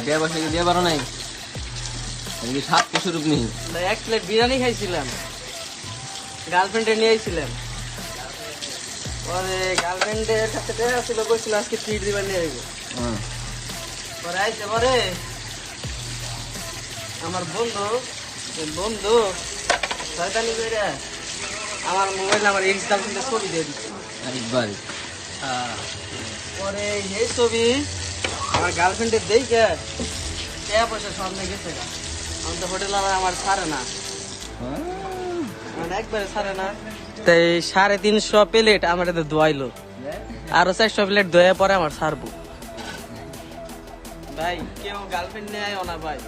বিয়ে বসে দিয়ে পারো নাই? এদিকে 7 কিশোর নেই। ভাই 1 প্লেট বিরিয়ানি খাইছিলাম, গার্লফ্রেন্ডে নিয়ে আইছিলাম। পরে গার্লফ্রেন্ডের কাছে টাকা ছিল, কইছিল আজকে ট্রিট দিবার নিয়ে আইব। পরে আইছে, পরে আমার বন্ধু শয়তানি কইরা আমার মোবাইল আমার এক্স গার্লফ্রেন্ডের ছবি দিয়ে দিচ্ছে একবারে। পরে এই ছবি আমার গার্লফ্রেন্ডের দেখে টাকা পয়সা সব নিয়ে গেছে। আমি তো হোটেল আমার ছাড়ে না, মানে একবারে ছাড়ে না। তাই 350 প্লেট আমার এতে ধোয়াইলো, আরো 400 প্লেট ধোয়া পরে আমার ছাড়বো। ভাই কেউ গার্লফ্রেন্ড নিয়ে আয় না ভাই।